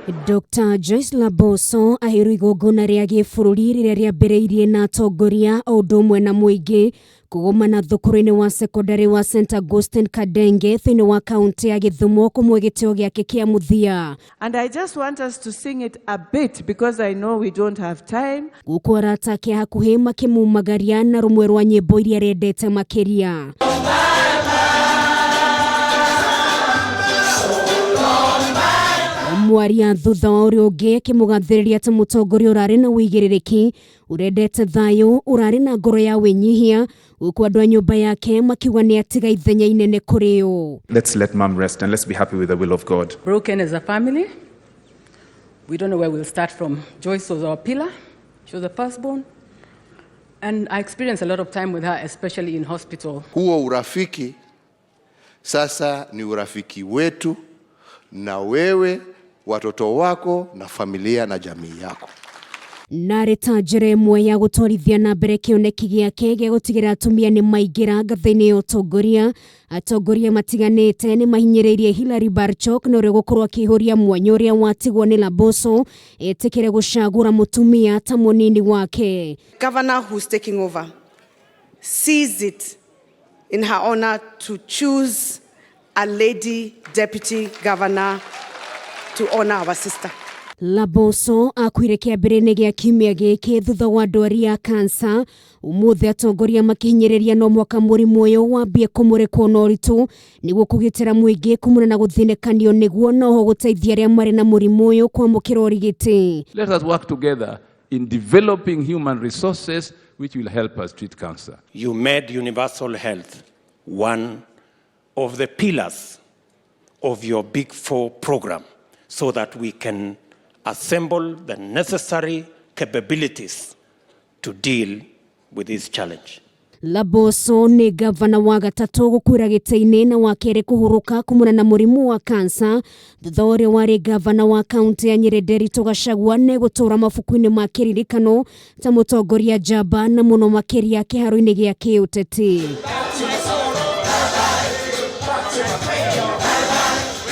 Dr. Ngavana Laboso aheirwo igongona rĩa gĩbũrũri rĩrĩa rĩambĩrĩirie na atongoria o ũndũ ũmwe na mũingĩ kũgomana thukuru-inĩ wa secondary wa St. Augustine Kadenge thĩinĩ wa kaunti ya Gĩthumo kũmwe gĩtĩo gĩake kĩa mũthia. And I just want us to sing it a bit because I know we don't have time. Gũkũ arata ake hakuhĩ makĩmumagaria na rũmwe rwa nyĩmbo iria arendete makĩria. Mwaria thutha wa ũrĩa ũngĩ akĩmũgathĩrĩria ta mũtongoria ũrarĩ na wĩigĩrĩrĩki ũrendete thayũ ũrarĩ na ngoro ya wĩnyihia gũkũ andũ a nyũmba yake makiuga nĩ atiga ithenya inene kũrĩ o. Let's let mom rest and let's be happy with the will of God. Broken as a family. We don't know where we'll start from. Joyce was our pillar. She was the firstborn. And I experienced a lot of time with her, especially in hospital. Huo urafiki sasa ni urafiki wetu na wewe, watoto wako na familia na jamii yako. Narĩ ta njĩra ĩmwe ya gũtwarithia na mbere kĩoneki gĩake gĩa gũtigĩra atumia nĩ maingĩra ngathĩ-inĩ ya ũtongoria. Atongoria matiganĩte nĩ mahinyĩrĩirie Hilary Barchok na ũrĩa gũkorwo akĩihũria mwanya ũrĩa watigwo nĩ Laboso etĩkĩre gũcagũra mũtumia ta mũnini wake. Governor who's taking over sees it in her honor to choose a lady deputy governor to honor our sister. Laboso akuire kĩambĩrĩria gĩa kiumia gĩkĩ thutha wa ndwari ya kansa. Ũmũthĩ atongoria makĩhinyĩrĩria no mwaka mũrimũ ũyũ wambie kũmũrĩkwo na ũritũ nĩguo kũgitĩra mũingĩ kumana na gũthĩnĩkanio nĩguo noho gũteithia arĩa marĩ na mũrimũ ũyũ kwamũkĩra ũrigiti. Let us work together in developing human resources which will help us treat cancer. You made universal health one of the pillars of your Big Four program so that we can assemble the necessary capabilities to deal with this challenge. Laboso nĩ gavana wa gatatũ gũkuĩra gĩtĩ-inĩ na wa kerĩ kũhurũka kumana na mũrimũ wa kansa thutha ũrĩa warĩ gavana wa kaunti ya Nyeri Nderitu Gachagua nĩ gũtũũra mabuku-inĩ ma kĩririkano ta mũtongoria njamba na mũno makĩria kĩharo-inĩ gĩa kĩũteti.